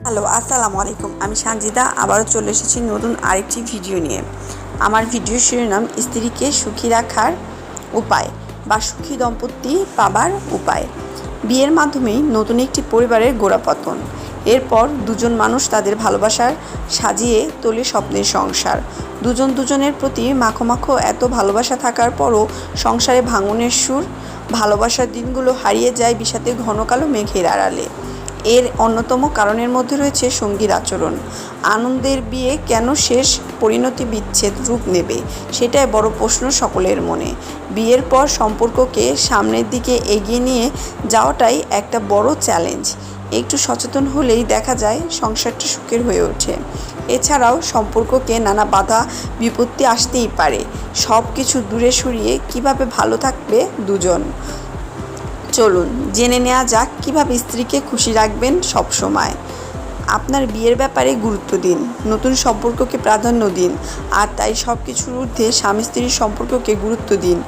Hello, আসসালামু আলাইকুম। আমি সানজিদা আবারও চলে এসেছি নতুন আরেকটি ভিডিও নিয়ে। আমার ভিডিও শিরোনাম স্ত্রীকে সুখী রাখার উপায় বা সুখী দম্পতি পাবার উপায়। বিয়ের মাধ্যমেই নতুন একটি পরিবারের গোড়াপতন। এরপর দুজন মানুষ তাদের ভালোবাসার সাজিয়ে তোলে স্বপ্নের সংসার। দুজন দুজনের প্রতি মাখো মাখো এত ভালোবাসা থাকার পরও সংসারে ভাঙনের সুর। ভালোবাসার দিনগুলো হারিয়ে যায় বিষাদের ঘন কালো মেঘের আড়ালে। এর অন্যতম কারণের মধ্যে রয়েছে সঙ্গীর আচরণ। আনন্দের বিয়ে কেন শেষ, পরিণতি বিচ্ছেদ রূপ নেবে, সেটাই বড় প্রশ্ন সকলের মনে। বিয়ের পর সম্পর্ককে সামনের দিকে এগিয়ে নিয়ে যাওয়াটাই একটা বড় চ্যালেঞ্জ। একটু সচেতন হলেই দেখা যায় সংসারটা সুখের হয়ে ওঠে। এছাড়াও সম্পর্ককে নানা বাধা বিপত্তি আসতেই পারে। সব কিছু দূরে সরিয়ে কিভাবে ভালো থাকবে দুজন, চলুন জেনে নেওয়া যাক কিভাবে স্ত্রীকে খুশি রাখবেন সব সময়। আপনার বিয়ের ব্যাপারে গুরুত্ব দিন, নতুন সম্পর্ককে প্রাধান্য দিন, আর তাই সব কিছুর ঊর্ধ্বে স্বামী স্ত্রীর সম্পর্ককে গুরুত্ব দিন।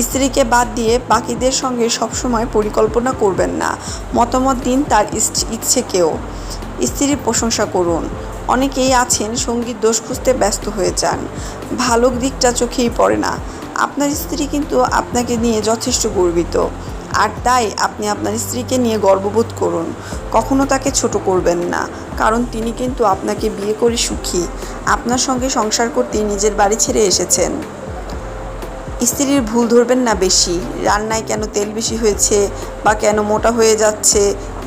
স্ত্রীকে বাদ দিয়ে বাকিদের সঙ্গে সবসময় পরিকল্পনা করবেন না। মতামত দিন তার ইচ্ছেকেও। স্ত্রীর প্রশংসা করুন। অনেকেই আছেন সঙ্গীর দোষ খুঁজতে ব্যস্ত হয়ে যান, ভালো দিকটা চোখেই পড়ে না। আপনার স্ত্রী কিন্তু আপনাকে নিয়ে যথেষ্ট গর্বিত, আর তাই আপনি আপনার স্ত্রীকে নিয়ে গর্ববোধ করুন। কখনো তাকে ছোট করবেন না, কারণ তিনি কিন্তু আপনাকে বিয়ে করে সুখী। আপনার সঙ্গে সংসার করতে নিজের বাড়ি ছেড়ে এসেছেন। স্ত্রীর ভুল ধরবেন না বেশি। রান্নায় কেন তেল বেশি হয়েছে বা কেন মোটা হয়ে যাচ্ছে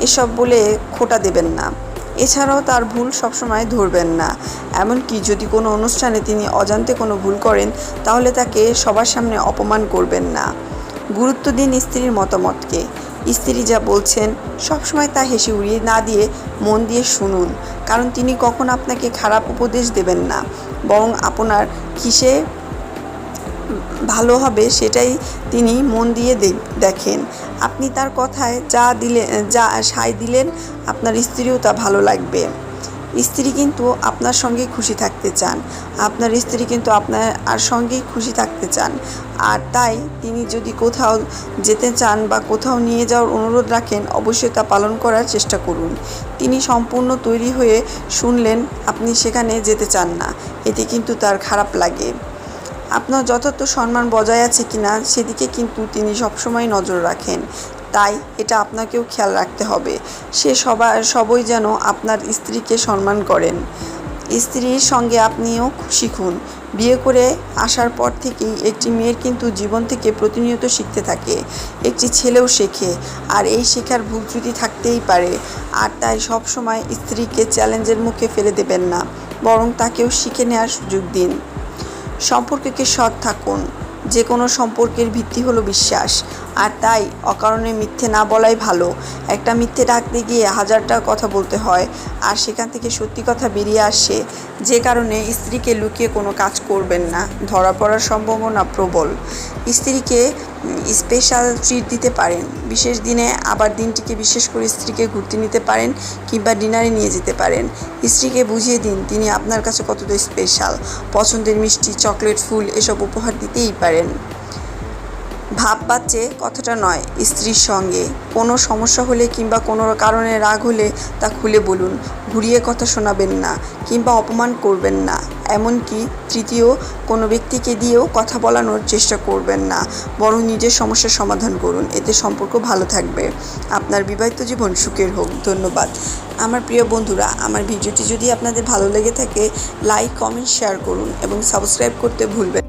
এসব বলে খোঁটা দেবেন না। এছাড়াও তার ভুল সবসময় ধরবেন না। এমনকি যদি কোনো অনুষ্ঠানে তিনি অজান্তে কোনো ভুল করেন, তাহলে তাকে সবার সামনে অপমান করবেন না। গুরুত্ব দিন স্ত্রীর মতামতকে। স্ত্রী যা বলছেন সবসময় তা হেসে উড়িয়ে না দিয়ে মন দিয়ে শুনুন, কারণ তিনি কখন আপনাকে খারাপ উপদেশ দেবেন না, বরং আপনার কিসে ভালো হবে সেটাই তিনি মন দিয়ে দেখেন। আপনি তার কথায় যা সায় দিলেন, আপনার স্ত্রীও তা ভালো লাগবে। স্ত্রী কিন্তু আপনার সঙ্গেই খুশি থাকতে চান। আপনার স্ত্রী কিন্তু আপনার সঙ্গেই খুশি থাকতে চান, আর তাই তিনি যদি কোথাও যেতে চান বা কোথাও নিয়ে যাওয়ার অনুরোধ রাখেন, অবশ্যই তা পালন করার চেষ্টা করুন। তিনি সম্পূর্ণ তৈরি হয়ে শুনলেন আপনি সেখানে যেতে চান না, এতে কিন্তু তার খারাপ লাগে। আপনার যথার্থ সম্মান বজায় আছে কিনা সেদিকে কিন্তু তিনি সবসময় নজর রাখেন। তাই এটা আপনাকেও খেয়াল রাখতে হবে। সবই যেন আপনার স্ত্রীকে সম্মান করেন। স্ত্রীর সঙ্গে আপনিও শিখুন। বিয়ে করে আসার পর থেকেই একটি মেয়ের কিন্তু জীবন থেকে প্রতিনিয়ত শিখতে থাকে, একটি ছেলেও শেখে, আর এই শেখার ভুল ত্রুটি থাকতেই পারে। আর তাই সবসময় স্ত্রীকে চ্যালেঞ্জের মুখে ফেলে দেবেন না, বরং তাকেও শিখে নেওয়ার সুযোগ দিন। সম্পর্ককে সৎ থাকুন। যে কোনো সম্পর্কের ভিত্তি হলো বিশ্বাস, আর তাই অকারণে মিথ্যে না বলাই ভালো। একটা মিথ্যে ঢাকতে গিয়ে হাজারটা কথা বলতে হয়, আর সেখান থেকে সত্যি কথা বেরিয়ে আসে। যে কারণে স্ত্রীকে লুকিয়ে কোনো কাজ করবেন না, ধরা পড়ার সম্ভাবনা প্রবল। স্ত্রীকে স্পেশাল ট্রিট দিতে পারেন বিশেষ দিনে, আবার দিনটিকে বিশেষ করে স্ত্রীকে ঘুরতে নিতে পারেন কিংবা ডিনারে নিয়ে যেতে পারেন। স্ত্রীকে বুঝিয়ে দিন তিনি আপনার কাছে কতটা স্পেশাল। পছন্দের মিষ্টি, চকলেট, ফুল এসব উপহার দিতেই পারেন। ভাব বাচ্চে কথাটা নয়, স্ত্রীর সঙ্গে কোনো সমস্যা হলে কিংবা কোনো কারণে রাগ হলে তা খুলে বলুন। ঘুরিয়ে কথা শোনাবেন না কিংবা অপমান করবেন না। এমনকি তৃতীয় কোনো ব্যক্তিকে দিয়েও কথা বলানোর চেষ্টা করবেন না, বরং নিজের সমস্যার সমাধান করুন। এতে সম্পর্ক ভালো থাকবে। আপনার বিবাহিত জীবন সুখের হোক। ধন্যবাদ। আমার প্রিয় বন্ধুরা, আমার ভিডিওটি যদি আপনাদের ভালো লেগে থাকে, লাইক, কমেন্ট, শেয়ার করুন এবং সাবস্ক্রাইব করতে ভুলবেন।